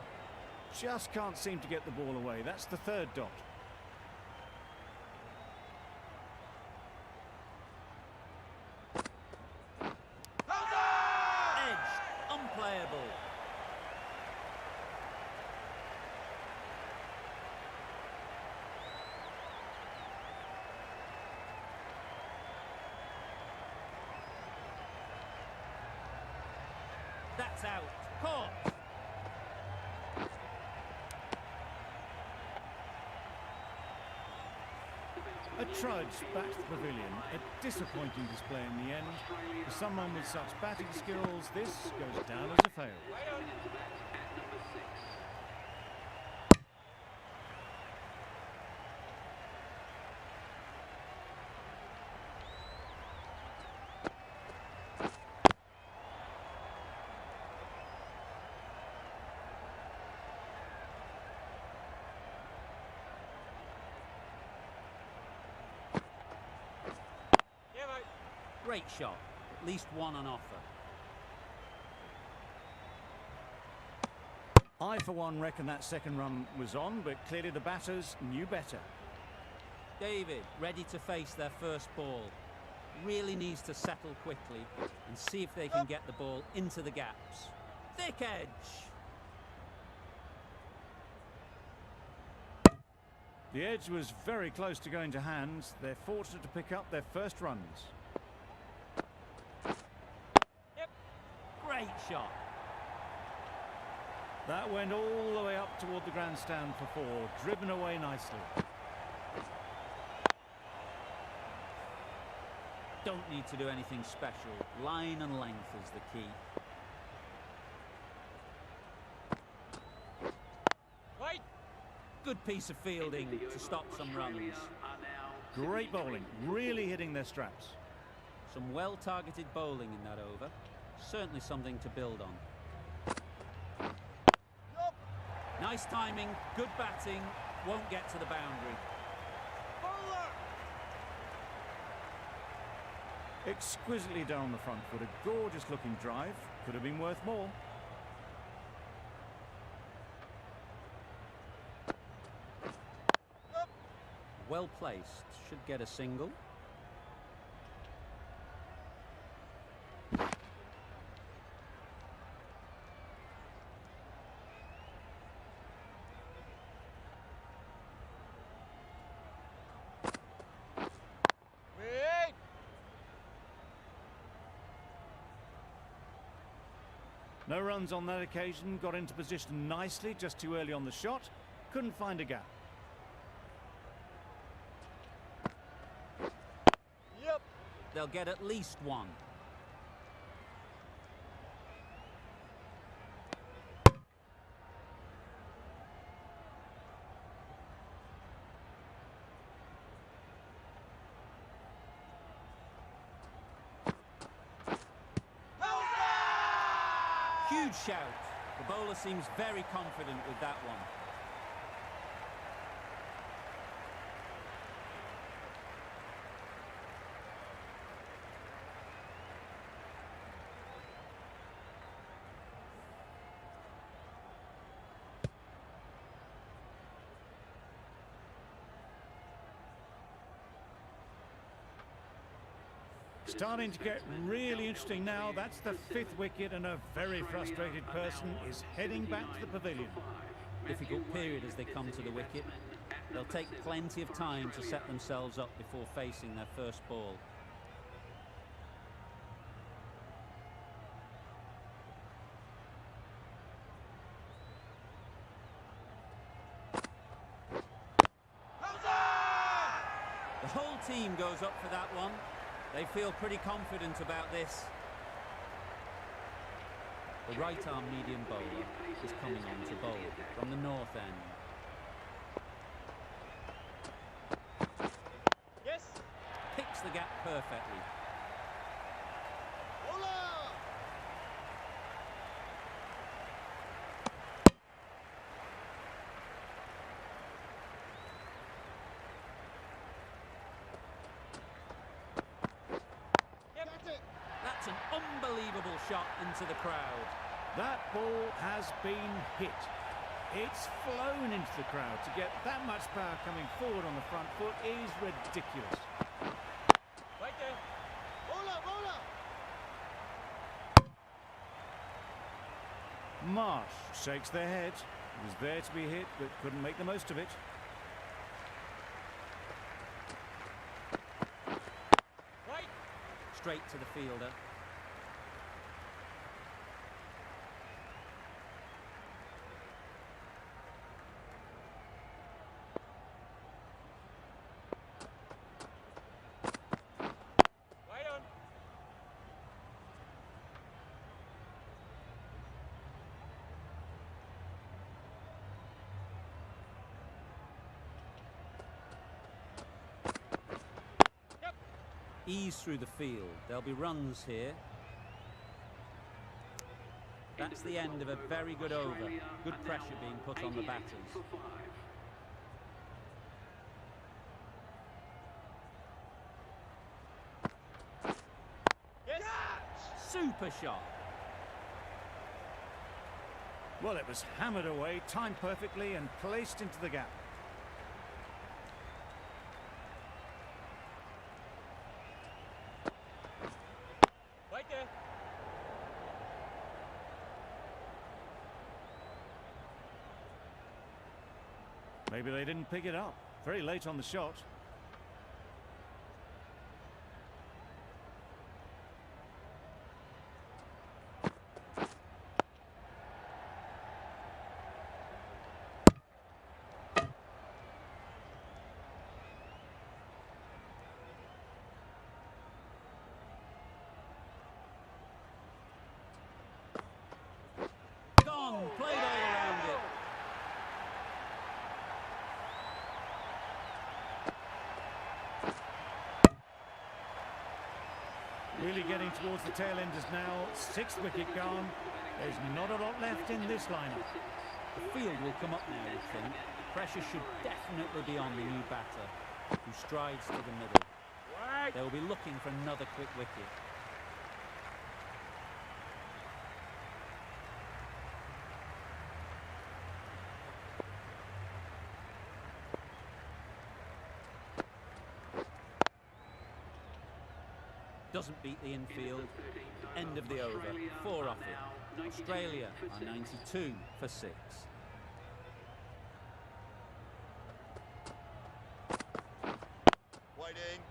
Just can't seem to get the ball away. That's the third dot. Edge. Unplayable. That's out. Caught. A trudge back to the pavilion. A disappointing display in the end. For someone with such batting skills, this goes down as a fail. Right on. Yeah, mate. Great shot. At least one on offer. I, for one, reckon that second run was on, but clearly the batters knew better. David, ready to face their first ball. Really needs to settle quickly and see if they can get the ball into the gaps. Thick edge. The edge was very close to going to hands. They're fortunate to pick up their first runs. Yep. Great shot. That went all the way up toward the grandstand for four, driven away nicely. Don't need to do anything special. Line and length is the key. Wait. Good piece of fielding to stop some runs. Great bowling, really hitting their straps. Some well-targeted bowling in that over. Certainly something to build on. Nice timing, good batting, won't get to the boundary. Bowler. Exquisitely done on the front foot, a gorgeous looking drive, could have been worth more. Well placed. Should get a single. Wait! No runs on that occasion, got into position nicely, just too early on the shot. Couldn't find a gap. Yep! They'll get at least one. Huge shout. The bowler seems very confident with that one. Starting to get really interesting now. That's the 5th wicket, and a very frustrated person is heading back to the pavilion. Difficult period as they come to the wicket. They'll take plenty of time to set themselves up before facing their first ball. The whole team goes up for that one. They feel pretty confident about this. The right-arm medium bowler is coming on to bowl from the north end. Yes! Picks the gap perfectly. Bowler! Yep. That's it! That's an unbelievable shot into the crowd. That ball has been hit. It's flown into the crowd. To get that much power coming forward on the front foot is ridiculous. Right there! Bowler! Bowler! Marsh shakes their head. It was there to be hit, but couldn't make the most of it. Right! Straight to the fielder. Right on! Yep! Ease through the field. There'll be runs here. That's the end of a very good over. Good pressure being put on the batters. Yes! Super shot. Well, it was hammered away, timed perfectly, and placed into the gap. Right there! Maybe they didn't pick it up. Very late on the shot. Gone. Played all around it. Really getting towards the tail enders now. 6th wicket gone. There's not a lot left in this lineup. The field will come up now, you think. Pressure should definitely be on the new batter, who strides to the middle. Right! They will be looking for another quick wicket. Doesn't beat the infield. End of the over. 4 off it. Australia are 92 for 6. Waiting.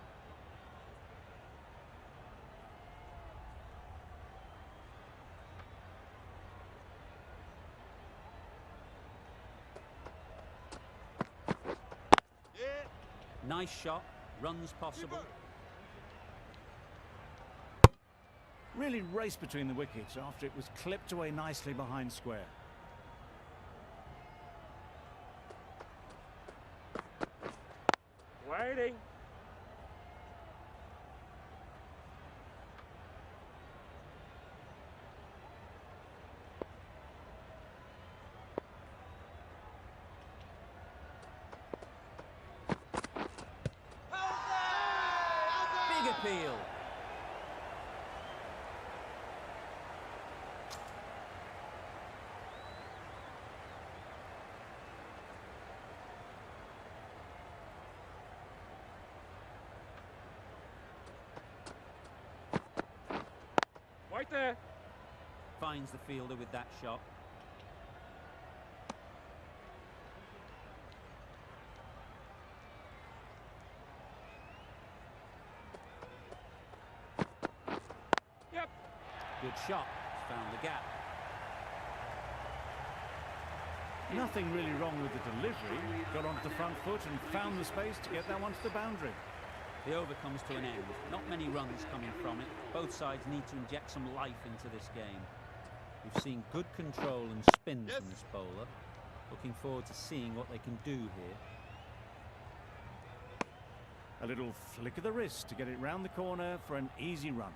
Yeah. Nice shot. Runs possible. Really raced between the wickets after it was clipped away nicely behind square. Waiting. Big appeal. Right there. Finds the fielder with that shot. Yep. Good shot. Found the gap. Nothing really wrong with the delivery. Got onto the front foot and found the space to get that one to the boundary. The over comes to an end. Not many runs coming from it. Both sides need to inject some life into this game. We've seen good control and spin from this bowler. Looking forward to seeing what they can do here. A little flick of the wrist to get it round the corner for an easy run.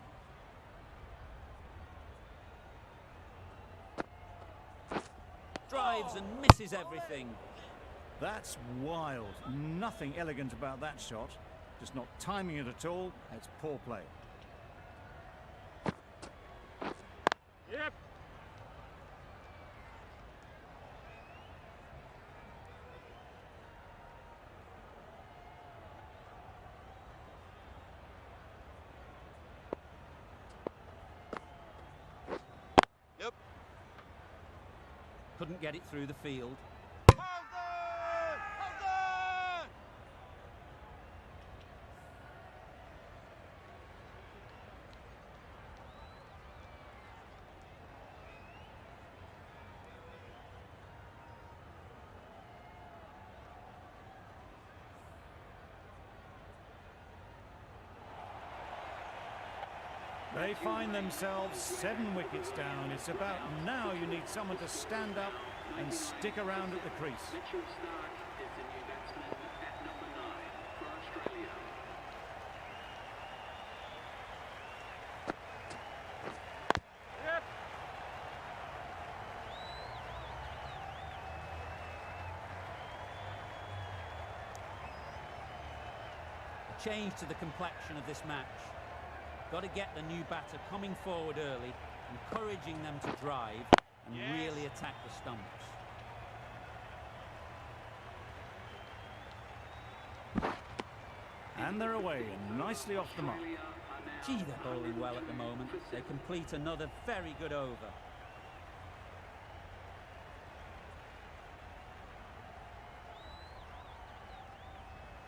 Drives and misses everything. That's wild. Nothing elegant about that shot. Just not timing it at all. It's poor play. Yep. Yep. Couldn't get it through the field. They find themselves 7 wickets down. It's about now you need someone to stand up and stick around at the crease. Mitchell Stark is the new batsman at number 9 for Australia. Yep. A change to the complexion of this match. Got to get the new batter coming forward early, encouraging them to drive and really attack the stumps. And they're away and nicely off the mark. Gee, they're bowling well at the moment. They complete another very good over.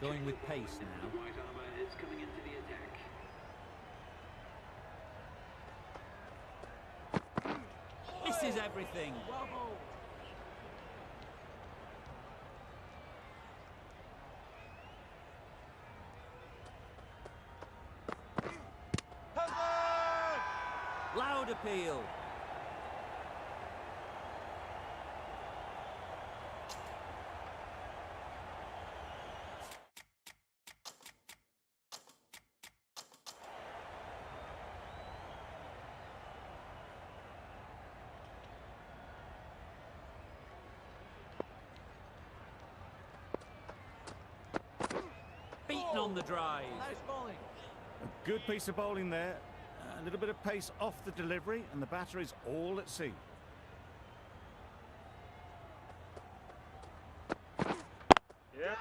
Going with pace now. White armour is coming into the attack. Misses everything. Loud appeal. Beaten on the drive. A good piece of bowling there. A little bit of pace off the delivery and the batter is all at sea. Yep.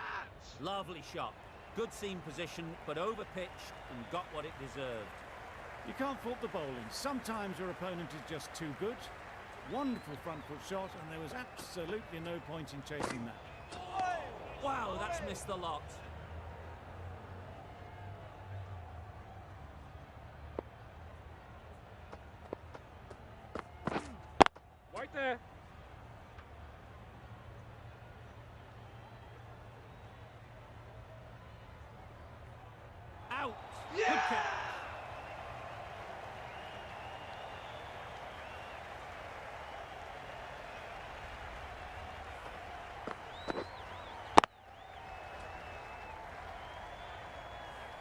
Lovely shot. Good seam position, but over pitched and got what it deserved. You can't fault the bowling. Sometimes your opponent is just too good. Wonderful front foot shot, and there was absolutely no point in chasing that. Wow, that's missed the lot. Right there. Out. Good catch.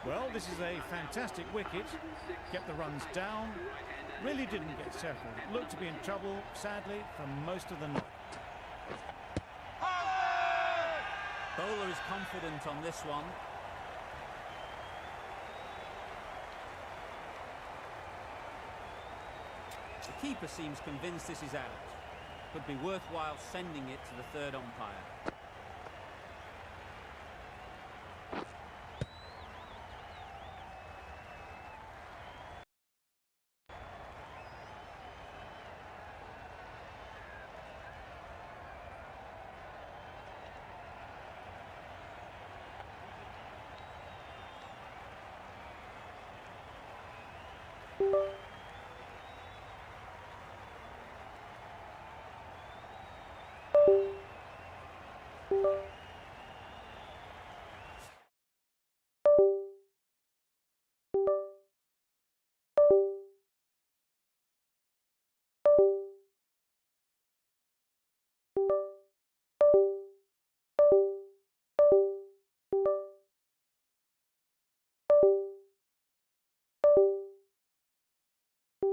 Well, this is a fantastic wicket. Kept the runs down. Really didn't get settled. Looked to be in trouble, sadly, for most of the night. Bowler is confident on this one. The keeper seems convinced this is out. Could be worthwhile sending it to the third umpire.